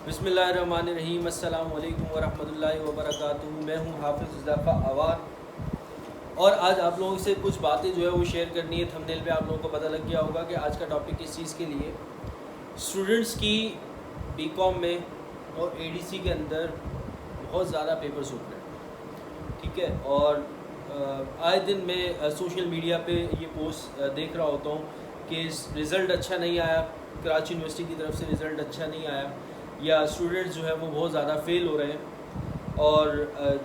बिस्मिल्लाहिर्रहमानिर्रहीम अस्सलाम वालेकुम वरहमतुल्लाहि वबरकातुहू। मैं हूँ हाफिज़ इज़ाफ़ा आवार और आज आप लोगों से कुछ बातें जो है वो शेयर करनी है। थंबनेल पे आप लोगों को पता लग गया होगा कि आज का टॉपिक किस चीज़ के लिए। स्टूडेंट्स की बीकॉम में और एडीसी के अंदर बहुत ज़्यादा पेपर्स उठ रहे हैं, ठीक है। और आए दिन मैं सोशल मीडिया पे ये पोस्ट देख रहा होता हूँ कि रिज़ल्ट अच्छा नहीं आया, कराची यूनिवर्सिटी की तरफ से रिज़ल्ट अच्छा नहीं आया, या स्टूडेंट्स जो है वो बहुत ज़्यादा फेल हो रहे हैं। और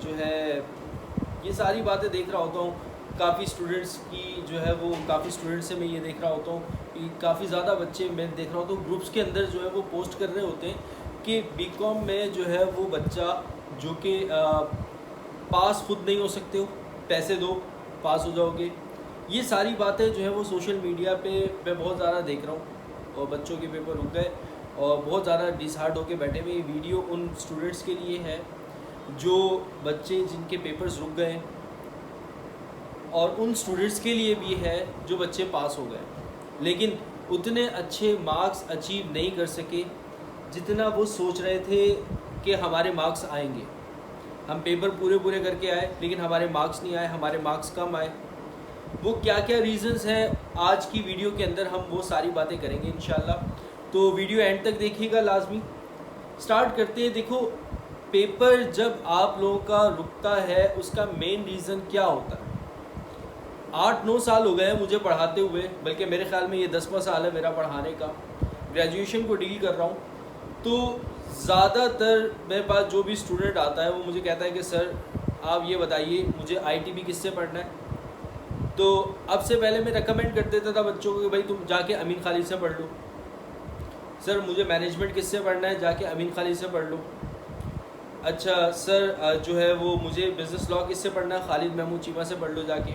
जो है ये सारी बातें देख रहा होता हूँ। काफ़ी स्टूडेंट्स की जो है वो काफ़ी स्टूडेंट्स से मैं ये देख रहा होता हूँ कि काफ़ी ज़्यादा बच्चे मैं देख रहा होता हूँ ग्रुप्स के अंदर जो है वो पोस्ट कर रहे होते हैं कि बीकॉम में जो है वो बच्चा जो कि पास खुद नहीं हो सकते हो, पैसे दो पास हो जाओगे। ये सारी बातें जो है वो सोशल मीडिया पे मैं बहुत ज़्यादा देख रहा हूँ और बच्चों के पेपर रुक गए और बहुत ज़्यादा डिसहार्ट होके बैठे हुए। ये वीडियो उन स्टूडेंट्स के लिए है जो बच्चे जिनके पेपर्स रुक गए और उन स्टूडेंट्स के लिए भी है जो बच्चे पास हो गए लेकिन उतने अच्छे मार्क्स अचीव नहीं कर सके जितना वो सोच रहे थे कि हमारे मार्क्स आएंगे। हम पेपर पूरे करके आए लेकिन हमारे मार्क्स नहीं आए, हमारे मार्क्स कम आए। वो क्या क्या रीज़न्स हैं आज की वीडियो के अंदर हम वो सारी बातें करेंगे इंशाल्लाह। तो वीडियो एंड तक देखिएगा लाजमी। स्टार्ट करते हैं। देखो, पेपर जब आप लोगों का रुकता है उसका मेन रीज़न क्या होता है। 8-9 साल हो गए हैं मुझे पढ़ाते हुए, बल्कि मेरे ख्याल में ये 10वां साल है मेरा पढ़ाने का। ग्रेजुएशन को डील कर रहा हूँ तो ज़्यादातर मेरे पास जो भी स्टूडेंट आता है वो मुझे कहता है कि सर आप ये बताइए मुझे आईटीबी किससे पढ़ना है। तो अब से पहले मैं रेकमेंड कर देता था बच्चों को कि भाई तुम जाके अमीन खालिद से पढ़ लो। सर मुझे मैनेजमेंट किससे पढ़ना है, जाके अमीन खालिद से पढ़ लो। अच्छा सर जो है वो मुझे बिज़नेस लॉ किससे पढ़ना है, खालिद महमूद चीमा से पढ़ लो जाके।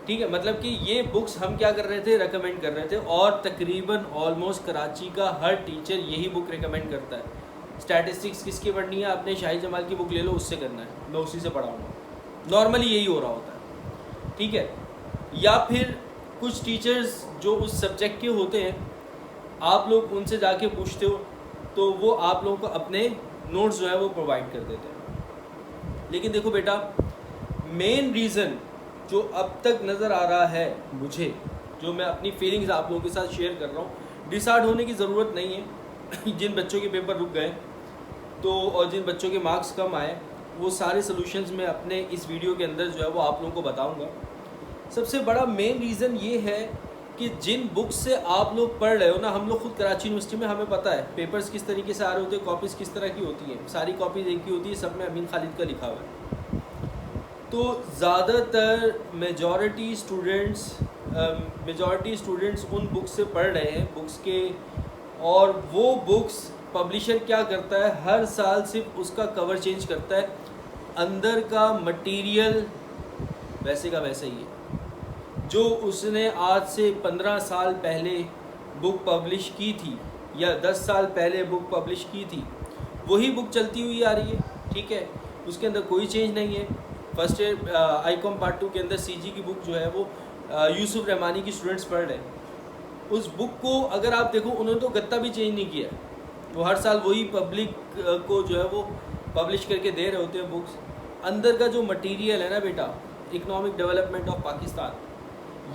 ठीक है, मतलब कि ये बुक्स हम क्या कर रहे थे, रेकमेंड कर रहे थे। और तकरीबन ऑलमोस्ट कराची का हर टीचर यही बुक रेकमेंड करता है। स्टैटिस्टिक्स किसकी पढ़नी है, आपने शाहिद जमाल की बुक ले लो, उससे करना है, मैं उसी से पढ़ाऊँगा। नॉर्मली यही हो रहा होता है, ठीक है। या फिर कुछ टीचर्स जो उस सब्जेक्ट के होते हैं आप लोग उनसे जाके पूछते हो तो वो आप लोगों को अपने नोट्स जो है वो प्रोवाइड कर देते हैं। लेकिन देखो बेटा, मेन रीज़न जो अब तक नज़र आ रहा है मुझे, जो मैं अपनी फीलिंग्स आप लोगों के साथ शेयर कर रहा हूँ, डिसहार्ट होने की ज़रूरत नहीं है। जिन बच्चों के पेपर रुक गए तो और जिन बच्चों के मार्क्स कम आए वो सारे सॉल्यूशंस मैं अपने इस वीडियो के अंदर जो है वो आप लोगों को बताऊँगा। सबसे बड़ा मेन रीज़न ये है कि जिन बुक्स से आप लोग पढ़ रहे हो ना, हम लोग खुद कराची यूनिवर्सिटी में हमें पता है पेपर्स किस तरीके से आ रहे होते हैं, कॉपीज़ किस तरह की होती हैं। सारी कॉपीज़ एक ही होती है, सब में अमीन खालिद का लिखा हुआ है। तो ज़्यादातर मेजॉरिटी स्टूडेंट्स उन बुक्स से पढ़ रहे हैं बुक्स के। और वो बुक्स पब्लिशर क्या करता है, हर साल सिर्फ उसका कवर चेंज करता है, अंदर का मटेरियल वैसे का वैसे ही है। जो उसने आज से 15 साल पहले बुक पब्लिश की थी या 10 साल पहले बुक पब्लिश की थी वही बुक चलती हुई आ रही है, ठीक है। उसके अंदर कोई चेंज नहीं है। फर्स्ट ईयर आईकॉम पार्ट 2 के अंदर सीजी की बुक जो है वो यूसुफ रहमानी की स्टूडेंट्स पढ़ रहे हैं। उस बुक को अगर आप देखो, उन्होंने तो गत्ता भी चेंज नहीं किया, वो हर साल वही पब्लिक को जो है वो पब्लिश करके दे रहे होते हैं बुक्स। अंदर का जो मटेरियल है ना बेटा, इकनॉमिक डेवलपमेंट ऑफ पाकिस्तान,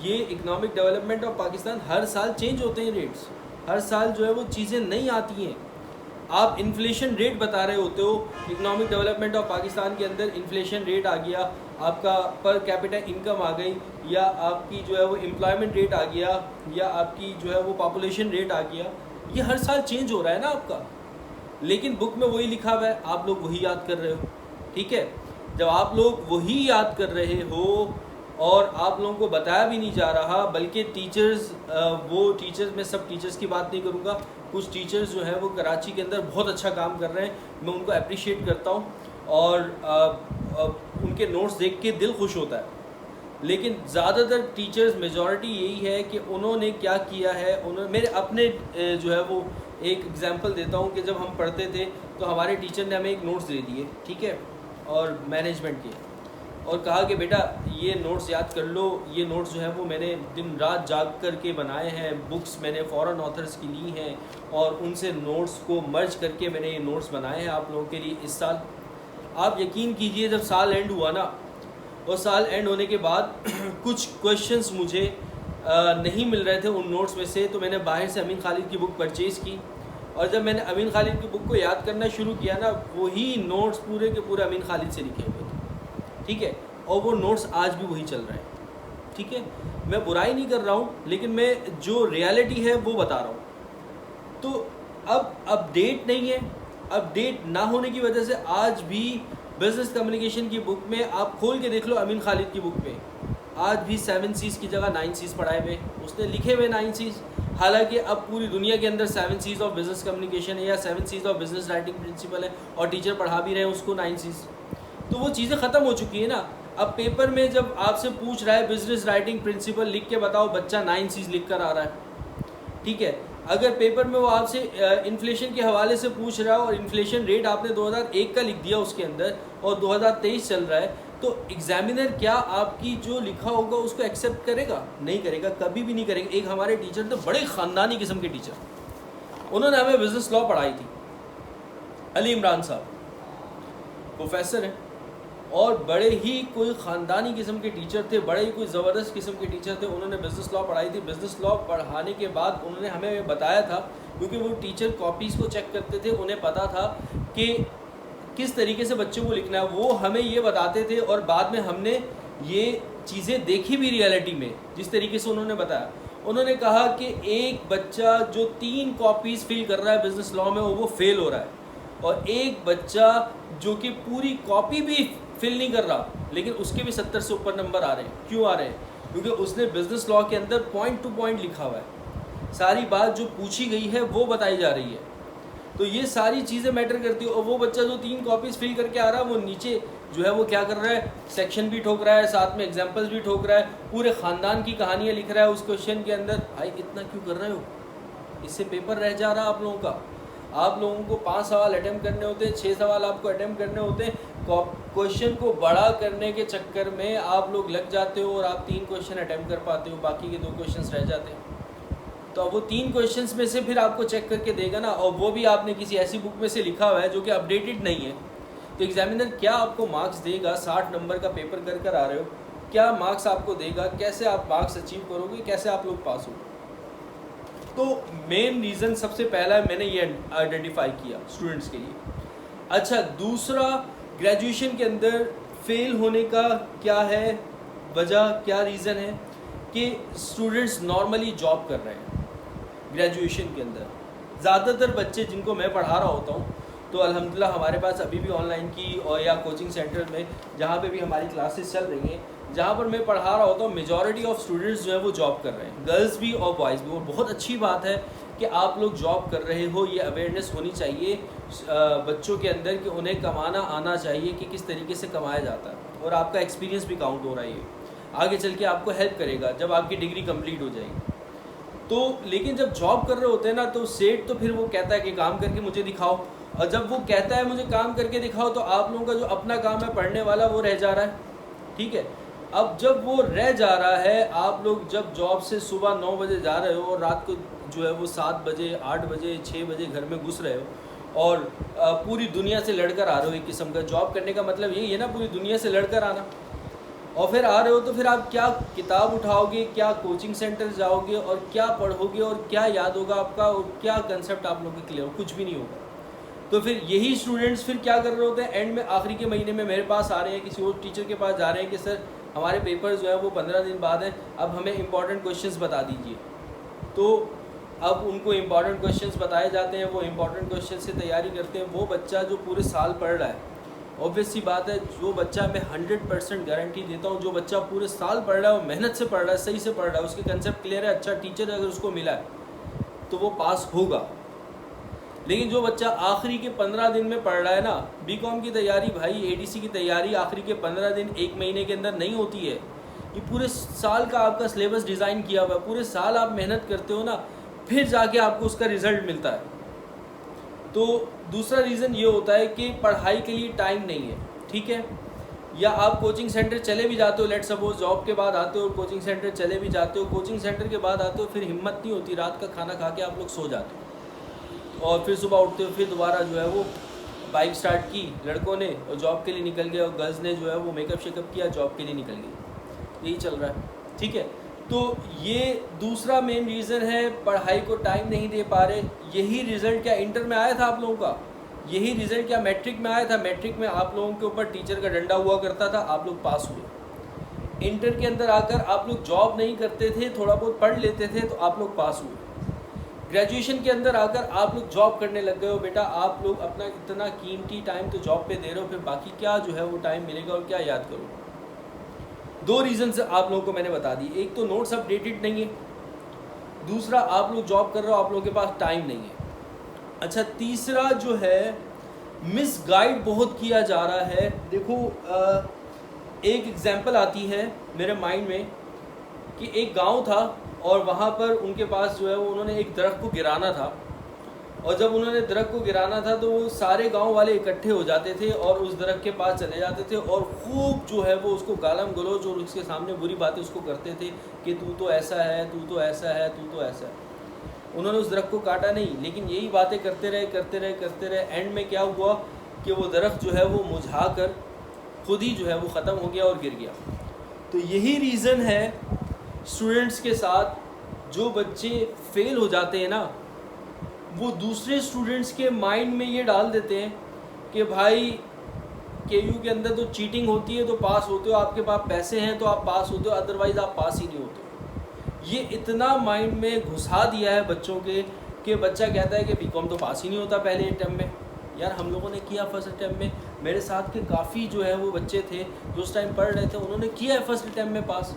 ये इकनॉमिक डेवलपमेंट ऑफ पाकिस्तान हर साल चेंज होते हैं रेट्स, हर साल जो है वो चीज़ें नई आती हैं। आप इन्फ्लेशन रेट बता रहे होते हो, इकनॉमिक डेवलपमेंट ऑफ पाकिस्तान के अंदर इन्फ्लेशन रेट आ गया, आपका पर कैपिटा इनकम आ गई, या आपकी जो है वो एम्प्लॉयमेंट रेट आ गया, या आपकी जो है वो पॉपुलेशन रेट आ गया। ये हर साल चेंज हो रहा है ना आपका, लेकिन बुक में वही लिखा हुआ है, आप लोग वही याद कर रहे हो, ठीक है। जब आप लोग वही याद कर रहे हो और आप लोगों को बताया भी नहीं जा रहा, बल्कि टीचर्स वो टीचर्स, मैं सब टीचर्स की बात नहीं करूँगा, कुछ टीचर्स जो हैं वो कराची के अंदर बहुत अच्छा काम कर रहे हैं, मैं उनको अप्रिशिएट करता हूँ और उनके नोट्स देख के दिल खुश होता है। लेकिन ज़्यादातर टीचर्स मेजॉरिटी यही है कि उन्होंने क्या किया है, उन्होंने मेरे अपने जो है वो एक एग्जांपल देता हूँ कि जब हम पढ़ते थे तो हमारे टीचर ने हमें एक नोट्स दे दिए, ठीक है, और मैनेजमेंट के और कहा कि बेटा ये नोट्स याद कर लो, ये नोट्स जो है वो मैंने दिन रात जाग कर के बनाए हैं, बुक्स मैंने फॉरेन ऑथर्स की ली हैं और उनसे नोट्स को मर्ज करके मैंने ये नोट्स बनाए हैं आप लोगों के लिए इस साल। आप यकीन कीजिए जब साल एंड हुआ ना, और साल एंड होने के बाद कुछ क्वेश्चंस मुझे नहीं मिल रहे थे उन नोट्स में से, तो मैंने बाहर से अमीन खालिद की बुक परचेज़ की, और जब मैंने अमीन खालिद की बुक को याद करना शुरू किया ना, वही नोट्स पूरे के पूरे अमीन खालिद से लिखे हुए थे, ठीक है। और वो नोट्स आज भी वही चल रहे हैं, ठीक है। मैं बुराई नहीं कर रहा हूँ, लेकिन मैं जो रियलिटी है वो बता रहा हूँ। तो अब अपडेट नहीं है, अपडेट ना होने की वजह से आज भी बिजनेस कम्युनिकेशन की बुक में आप खोल के देख लो, अमीन खालिद की बुक में आज भी 7 C's की जगह 9 C's पढ़ाए हुए, उसने लिखे हुए 9 C's। हालांकि अब पूरी दुनिया के अंदर 7 C's ऑफ बिजनेस कम्युनिकेशन है या 7 C's of business writing principal है, और टीचर पढ़ा भी रहे हैं उसको 9 C's। तो वो चीज़ें ख़त्म हो चुकी है ना। अब पेपर में जब आपसे पूछ रहा है बिजनेस राइटिंग प्रिंसिपल लिख के बताओ, बच्चा 9 C's लिख कर आ रहा है, ठीक है। अगर पेपर में वो आपसे इन्फ्लेशन के हवाले से पूछ रहा है और इन्फ्लेशन रेट आपने 2001 का लिख दिया उसके अंदर और 2023 चल रहा है, तो एग्जामिनर क्या आपकी जो लिखा होगा उसको एक्सेप्ट करेगा? नहीं करेगा, कभी भी नहीं करेगा। एक हमारे टीचर थे, बड़े ख़ानदानी किस्म के टीचर, उन्होंने हमें बिजनेस लॉ पढ़ाई थी, अली इमरान साहब प्रोफेसर हैं, और बड़े ही कोई ख़ानदानी किस्म के टीचर थे, बड़े ही कोई ज़बरदस्त किस्म के टीचर थे। उन्होंने बिज़नेस लॉ पढ़ाई थी। बिज़नेस लॉ पढ़ाने के बाद उन्होंने हमें बताया था, क्योंकि वो टीचर कॉपीज़ को चेक करते थे, उन्हें पता था कि किस तरीके से बच्चों को लिखना है, वो हमें ये बताते थे। और बाद में हमने ये चीज़ें देखी भी रियलिटी में, जिस तरीके से उन्होंने बताया। उन्होंने कहा कि एक बच्चा जो 3 कॉपीज़ फिल कर रहा है बिज़नेस लॉ में, वो फेल हो रहा है, और एक बच्चा जो कि पूरी कॉपी भी फिल नहीं कर रहा, लेकिन उसके भी 70 से ऊपर नंबर आ रहे हैं। क्यों आ रहे हैं? क्योंकि उसने बिजनेस लॉ के अंदर पॉइंट टू पॉइंट लिखा हुआ है, सारी बात जो पूछी गई है वो बताई जा रही है। तो ये सारी चीज़ें मैटर करती है। और वो बच्चा जो 3 कॉपीज़ फिल करके आ रहा है, वो नीचे जो है वो क्या कर रहा है, सेक्शन भी ठोक रहा है, साथ में एग्जाम्पल्स भी ठोक रहा है, पूरे ख़ानदान की कहानियाँ लिख रहा है उस क्वेश्चन के अंदर। भाई इतना क्यों कर रहे हो? इससे पेपर रह जा रहा है आप लोगों का। आप लोगों को 5 सवाल अटैम्प्ट करने होते हैं, 6 सवाल आपको अटैम्प्ट करने होते हैं। क्वेश्चन को बड़ा करने के चक्कर में आप लोग लग जाते हो और आप 3 क्वेश्चन अटैम्प्ट कर पाते हो, बाकी के 2 क्वेश्चन रह जाते हैं। तो अब वो 3 क्वेश्चन में से फिर आपको चेक करके देगा ना, और वो भी आपने किसी ऐसी बुक में से लिखा हुआ है जो कि अपडेटेड नहीं है। तो एग्जामिनर क्या आपको मार्क्स देगा? 60 नंबर का पेपर कर आ रहे हो, क्या मार्क्स आपको देगा? कैसे आप मार्क्स अचीव करोगे? कैसे आप लोग पास होगे? तो मेन रीज़न सबसे पहला मैंने ये आइडेंटिफाई किया स्टूडेंट्स के लिए। अच्छा, दूसरा, ग्रेजुएशन के अंदर फेल होने का क्या है वजह, क्या रीज़न है कि स्टूडेंट्स नॉर्मली जॉब कर रहे हैं ग्रेजुएशन के अंदर। ज़्यादातर बच्चे जिनको मैं पढ़ा रहा होता हूँ, तो अल्हम्दुलिल्लाह हमारे पास अभी भी ऑनलाइन की और या कोचिंग सेंटर में जहाँ पे भी हमारी क्लासेस चल रही हैं, जहाँ पर मैं पढ़ा रहा होता हूँ, मेजॉरिटी ऑफ स्टूडेंट्स जो है वो जॉब कर रहे हैं, गर्ल्स भी और बॉयज़ भी। और बहुत अच्छी बात है कि आप लोग जॉब कर रहे हो, ये अवेयरनेस होनी चाहिए बच्चों के अंदर कि उन्हें कमाना आना चाहिए कि किस तरीके से कमाया जाता है, और आपका एक्सपीरियंस भी काउंट हो रहा है। ये आगे चल के आपको हेल्प करेगा जब आपकी डिग्री कंप्लीट हो जाएगी। तो लेकिन जब जॉब कर रहे होते हैं ना, तो सेठ तो फिर वो कहता है कि काम करके मुझे दिखाओ, और जब वो कहता है मुझे काम करके दिखाओ, तो आप लोगों का जो अपना काम है पढ़ने वाला, वो रह जा रहा है, ठीक है। अब जब वो रह जा रहा है, आप लोग जब जॉब से सुबह 9 बजे जा रहे हो और रात को जो है वो 7 बजे 8 बजे 6 बजे घर में घुस रहे हो, और पूरी दुनिया से लड़कर आ रहे हो। एक किस्म का जॉब करने का मतलब यही है ना, पूरी दुनिया से लड़कर आना। और फिर आ रहे हो तो फिर आप क्या किताब उठाओगे, क्या कोचिंग सेंटर जाओगे, और क्या पढ़ोगे, और क्या याद होगा आपका, और क्या कंसेप्ट आप लोगों के क्लियर हो? कुछ भी नहीं होगा। तो फिर यही स्टूडेंट्स फिर क्या कर रहे होते हैं, एंड में आखिरी के महीने में मेरे पास आ रहे हैं, किसी और टीचर के पास जा रहे हैं कि सर हमारे पेपर जो है वो 15 दिन बाद है, अब हमें इंपॉर्टेंट क्वेश्चंस बता दीजिए। तो अब उनको इंपॉर्टेंट क्वेश्चंस बताए जाते हैं, वो इंपॉर्टेंट क्वेश्चन से तैयारी करते हैं। वो बच्चा जो पूरे साल पढ़ रहा है, ऑब्वियस सी बात है, जो बच्चा, मैं 100% गारंटी देता हूँ, जो बच्चा पूरे साल पढ़ रहा है, वो मेहनत से पढ़ रहा है, सही से पढ़ रहा है, उसके कंसेप्ट क्लियर है, अच्छा टीचर अगर उसको मिला है तो वो पास होगा। लेकिन जो बच्चा आखिरी के 15 दिन में पढ़ रहा है ना, बीकॉम की तैयारी, भाई एडीसी की तैयारी आखिरी के 15 दिन 1 महीने के अंदर नहीं होती है। ये पूरे साल का आपका सिलेबस डिज़ाइन किया हुआ है, पूरे साल आप मेहनत करते हो ना, फिर जाके आपको उसका रिज़ल्ट मिलता है। तो दूसरा रीज़न ये होता है कि पढ़ाई के लिए टाइम नहीं है, ठीक है। या आप कोचिंग सेंटर चले भी जाते हो, लेट सपोज जॉब के बाद आते हो कोचिंग सेंटर चले भी जाते हो, कोचिंग सेंटर के बाद आते हो फिर हिम्मत नहीं होती, रात का खाना खा के आप लोग सो जाते हो और फिर सुबह उठते हो, फिर दोबारा जो है वो बाइक स्टार्ट की लड़कों ने और जॉब के लिए निकल गए, और गर्ल्स ने जो है वो मेकअप शेकअप किया, जॉब के लिए निकल गई। यही चल रहा है, ठीक है। तो ये दूसरा मेन रीज़न है, पढ़ाई को टाइम नहीं दे पा रहे। यही रिज़ल्ट क्या इंटर में आया था आप लोगों का? यही रिज़ल्ट क्या मैट्रिक में आया था? मैट्रिक में आप लोगों के ऊपर टीचर का डंडा हुआ करता था, आप लोग पास हुए। इंटर के अंदर आकर आप लोग जॉब नहीं करते थे, थोड़ा बहुत पढ़ लेते थे, तो आप लोग पास हुए। ग्रेजुएशन के अंदर आकर आप लोग जॉब करने लग गए हो। बेटा आप लोग अपना इतना कीमती टाइम तो जॉब पे दे रहे हो, फिर बाकी क्या जो है वो टाइम मिलेगा और क्या याद करोगे? दो रीज़न आप लोगों को मैंने बता दी, एक तो नोट्स अपडेटेड नहीं है, दूसरा आप लोग जॉब कर रहे हो, आप लोगों के पास टाइम नहीं है। अच्छा, तीसरा जो है मिसगाइड बहुत किया जा रहा है। देखो एक एग्जांपल आती है मेरे माइंड में कि एक गांव था और वहाँ पर उनके पास जो है वो उन्होंने एक दरख्त को गिराना था, और जब उन्होंने दरख्त को गिराना था तो वो सारे गांव वाले इकट्ठे हो जाते थे और उस दरख्त के पास चले जाते थे और खूब जो है वो उसको गालम गलोच और उसके सामने बुरी बातें उसको करते थे कि तू तो ऐसा है, तू तो ऐसा है, तू तो ऐसा है। उन्होंने उस दरख्त को काटा नहीं, लेकिन यही बातें करते रहे। एंड में क्या हुआ कि वो दरख्त जो है वो मुरझा कर खुद ही जो है वो ख़त्म हो गया और गिर गया। तो यही रीज़न है स्टूडेंट्स के साथ, जो बच्चे फेल हो जाते हैं ना, वो दूसरे स्टूडेंट्स के माइंड में ये डाल देते हैं कि भाई केयू के अंदर तो चीटिंग होती है तो पास होते हो, आपके पास पैसे हैं तो आप पास होते हो, अदरवाइज़ आप पास ही नहीं होते। ये इतना माइंड में घुसा दिया है बच्चों के कि बच्चा कहता है कि बीकॉम तो पास ही नहीं होता पहले अटैम्प्ट में। यार हम लोगों ने किया फर्स्ट अटैम्प्ट में, मेरे साथ के काफ़ी जो है वो बच्चे थे जो उस टाइम पढ़ रहे थे, उन्होंने किया है फर्स्ट अटैम्प्ट में पास।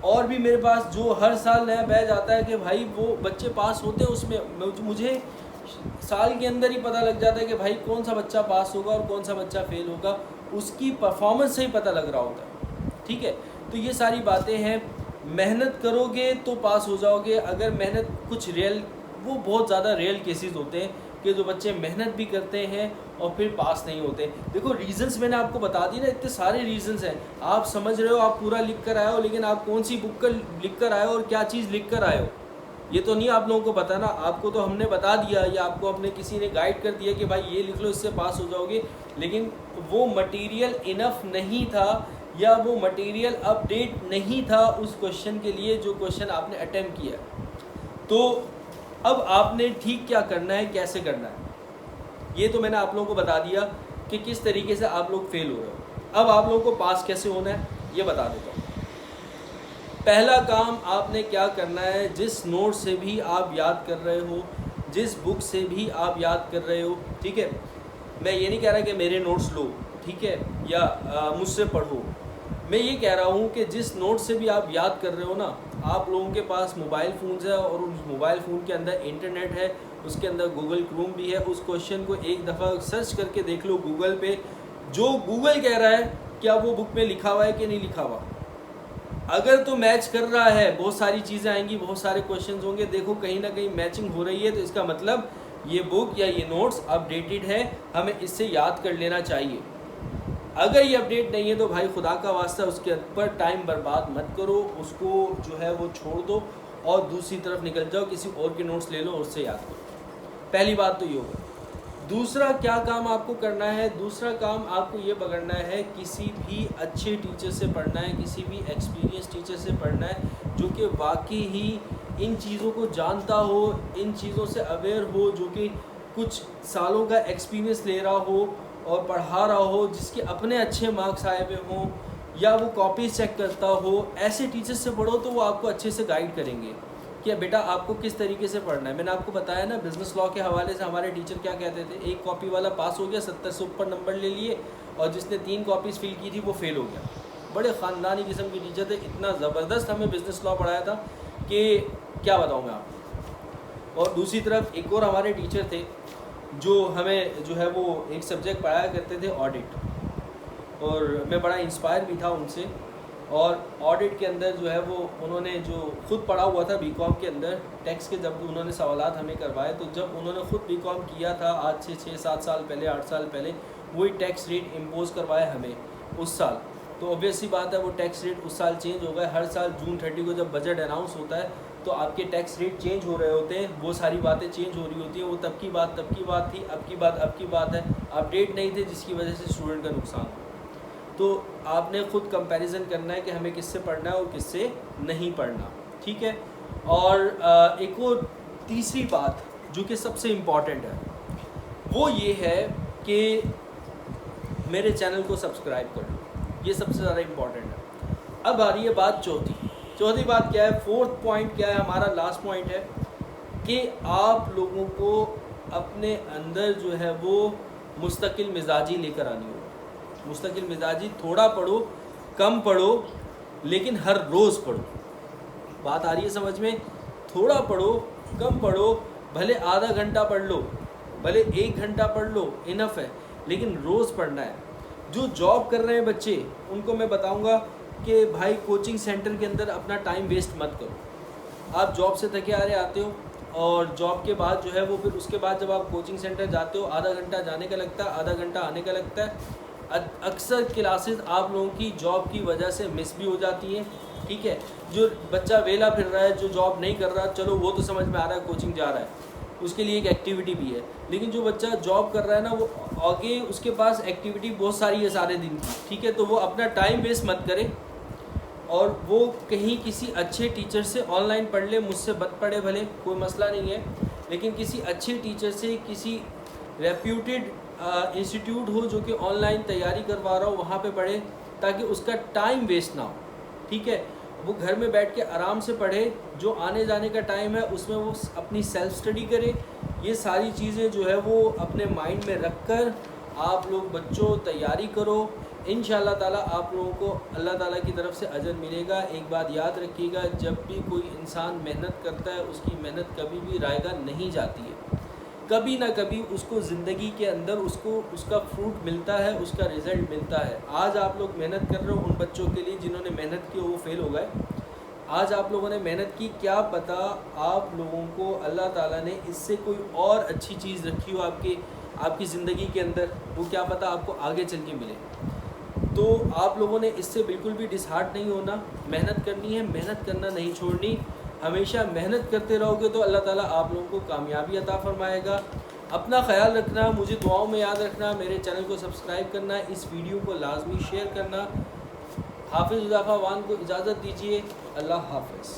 और भी मेरे पास जो हर साल नया बैच आता है कि भाई वो बच्चे पास होते हैं, उसमें मुझे साल के अंदर ही पता लग जाता है कि भाई कौन सा बच्चा पास होगा और कौन सा बच्चा फेल होगा, उसकी परफॉर्मेंस से ही पता लग रहा होता है, ठीक है। तो ये सारी बातें हैं, मेहनत करोगे तो पास हो जाओगे। अगर मेहनत कुछ रियल, वो बहुत ज़्यादा रियल केसेस होते हैं कि जो बच्चे मेहनत भी करते हैं और फिर पास नहीं होते। देखो रीजंस मैंने आपको बता दी ना, इतने सारे रीजंस हैं, आप समझ रहे हो, आप पूरा लिख कर आए हो, लेकिन आप कौन सी बुक का लिख कर आए हो और क्या चीज़ लिख कर आए हो ये तो नहीं आप लोगों को पता ना। आपको तो हमने बता दिया या आपको अपने किसी ने गाइड कर दिया कि भाई ये लिख लो, इससे पास हो जाओगे, लेकिन वो मटेरियल इनफ नहीं था या वो मटेरियल अपडेट नहीं था उस क्वेश्चन के लिए जो क्वेश्चन आपने अटेम्प्ट किया। तो अब आपने ठीक क्या करना है, कैसे करना है, ये तो मैंने आप लोगों को बता दिया कि किस तरीके से आप लोग फेल हो रहे हो। अब आप लोगों को पास कैसे होना है ये बता देता हूँ। पहला काम आपने क्या करना है, जिस नोट से भी आप याद कर रहे हो, जिस बुक से भी आप याद कर रहे हो, ठीक है, मैं ये नहीं कह रहा कि मेरे नोट्स लो, ठीक है, या मुझसे पढ़ो, मैं ये कह रहा हूँ कि जिस नोट से भी आप याद कर रहे हो ना, आप लोगों के पास मोबाइल फ़ोन्स है और उस मोबाइल फ़ोन के अंदर इंटरनेट है, उसके अंदर गूगल क्रोम भी है। उस क्वेश्चन को एक दफ़ा सर्च करके देख लो गूगल पे, जो गूगल कह रहा है क्या वो बुक में लिखा हुआ है कि नहीं लिखा हुआ। अगर तो मैच कर रहा है, बहुत सारी चीज़ें आएंगी, बहुत सारे क्वेश्चन होंगे, देखो कहीं ना कहीं मैचिंग हो रही है, तो इसका मतलब ये बुक या ये नोट्स अपडेटेड है, हमें इससे याद कर लेना चाहिए। अगर ये अपडेट नहीं है तो भाई खुदा का वास्ता उसके ऊपर टाइम बर्बाद मत करो, उसको जो है वो छोड़ दो और दूसरी तरफ निकल जाओ, किसी और के नोट्स ले लो और उससे याद करो। पहली बात तो ये होगा। दूसरा क्या काम आपको करना है, दूसरा काम आपको ये पकड़ना है, किसी भी अच्छे टीचर से पढ़ना है, किसी भी एक्सपीरियंस टीचर से पढ़ना है जो कि वाकई ही इन चीज़ों को जानता हो, इन चीज़ों से अवेयर हो, जो कि कुछ सालों का एक्सपीरियंस ले रहा हो और पढ़ा रहा हो, जिसके अपने अच्छे मार्क्स आए हुए हों या वो कॉपीज चेक करता हो। ऐसे टीचर से पढ़ो तो वो आपको अच्छे से गाइड करेंगे कि बेटा आपको किस तरीके से पढ़ना है। मैंने आपको बताया ना, बिज़नेस लॉ के हवाले से हमारे टीचर क्या कहते थे, एक कॉपी वाला पास हो गया, 70 से ऊपर नंबर ले लिए, और जिसने 3 कॉपीज़ फिल की थी वो फेल हो गया। बड़े ख़ानदानी किस्म के टीचर थे, इतना ज़बरदस्त हमें बिज़नेस लॉ पढ़ाया था कि क्या बताऊँ मैं आपको। और दूसरी तरफ एक और हमारे टीचर थे जो हमें जो है वो एक सब्जेक्ट पढ़ाया करते थे, ऑडिट, और मैं बड़ा इंस्पायर भी था उनसे। और ऑडिट के अंदर जो है वो उन्होंने जो खुद पढ़ा हुआ था बीकॉम के अंदर, टैक्स के जब उन्होंने सवालात हमें करवाए, तो जब उन्होंने खुद बीकॉम किया था आज से 6-7 साल पहले, 8 साल पहले, वही टैक्स रेट इम्पोज करवाए हमें उस साल, तो ऑब्वियस सी बात है वो टैक्स रेट उस साल चेंज होगा। हर साल जून 30 को जब बजट अनाउंस होता है तो आपके टैक्स रेट चेंज हो रहे होते हैं, वो सारी बातें चेंज हो रही होती हैं। वो तब की बात थी, अब की बात है, अपडेट नहीं थे जिसकी वजह से स्टूडेंट का नुकसान हो। तो आपने ख़ुद कंपैरिजन करना है कि हमें किससे पढ़ना है और किससे नहीं पढ़ना, ठीक है। और एक और तीसरी बात जो कि सबसे इम्पॉर्टेंट है वो ये है कि मेरे चैनल को सब्सक्राइब कर लो, ये सबसे ज़्यादा इम्पॉर्टेंट है। अब आ रही है बात चौथी बात क्या है, फोर्थ पॉइंट क्या है, हमारा लास्ट पॉइंट है कि आप लोगों को अपने अंदर जो है वो मुस्तकिल मिजाजी लेकर आनी होगी। मुस्तकिल मिजाजी, थोड़ा पढ़ो कम पढ़ो लेकिन हर रोज़ पढ़ो। बात आ रही है समझ में? थोड़ा पढ़ो कम पढ़ो, भले आधा घंटा पढ़ लो, भले 1 घंटा पढ़ लो, इनफ है, लेकिन रोज़ पढ़ना है। जो जॉब कर रहे हैं बच्चे उनको मैं बताऊंगा कि भाई कोचिंग सेंटर के अंदर अपना टाइम वेस्ट मत करो। आप जॉब से थके आ रहे आते हो और जॉब के बाद जो है वो फिर उसके बाद जब आप कोचिंग सेंटर जाते हो आधा घंटा जाने का लगता है, आधा घंटा आने का लगता है। अक्सर क्लासेस आप लोगों की जॉब की वजह से मिस भी हो जाती हैं, ठीक है। जो बच्चा वेला फिर रहा है, जो जॉब नहीं कर रहा, चलो वो तो समझ में आ रहा है, कोचिंग जा रहा है, उसके लिए एक एक्टिविटी भी है। लेकिन जो बच्चा जॉब कर रहा है ना, वो आगे उसके पास एक्टिविटी बहुत सारी है सारे दिन की, ठीक है। तो वो अपना टाइम वेस्ट मत करे और वो कहीं किसी अच्छे टीचर से ऑनलाइन पढ़ ले, मुझसे मत पढ़े भले, कोई मसला नहीं है, लेकिन किसी अच्छे टीचर से, किसी रेप्यूटेड इंस्टीट्यूट हो जो कि ऑनलाइन तैयारी करवा रहा हो, वहाँ पे पढ़े ताकि उसका टाइम वेस्ट ना हो, ठीक है। वो घर में बैठ के आराम से पढ़े, जो आने जाने का टाइम है उसमें वो अपनी सेल्फ स्टडी करे। ये सारी चीज़ें जो है वो अपने माइंड में रख कर आप लोग बच्चों तैयारी करो। इंशाअल्लाह ताला आप लोगों को अल्लाह ताला की तरफ से अजर मिलेगा। एक बात याद रखिएगा, जब भी कोई इंसान मेहनत करता है उसकी मेहनत कभी भी रायगा नहीं जाती है, कभी ना कभी उसको ज़िंदगी के अंदर उसको उसका फ्रूट मिलता है, उसका रिज़ल्ट मिलता है। आज आप लोग मेहनत कर रहे हो उन बच्चों के लिए जिन्होंने मेहनत की वो फेल हो गए। आज आप लोगों ने मेहनत की, क्या पता आप लोगों को अल्लाह ताला ने इससे कोई और अच्छी चीज़ रखी हो आपकी ज़िंदगी के अंदर, वो क्या पता आपको आगे चल के मिले। तो आप लोगों ने इससे बिल्कुल भी डिसहार्ट नहीं होना, मेहनत करनी है, मेहनत करना नहीं छोड़नी। हमेशा मेहनत करते रहोगे तो अल्लाह ताला आप लोगों को कामयाबी अता फरमाएगा। अपना ख्याल रखना, मुझे दुआओं में याद रखना, मेरे चैनल को सब्सक्राइब करना, इस वीडियो को लाजमी शेयर करना। हाफिज़ हुज़ैफ़ा वान को इजाज़त दीजिए। अल्लाह हाफ़िज़।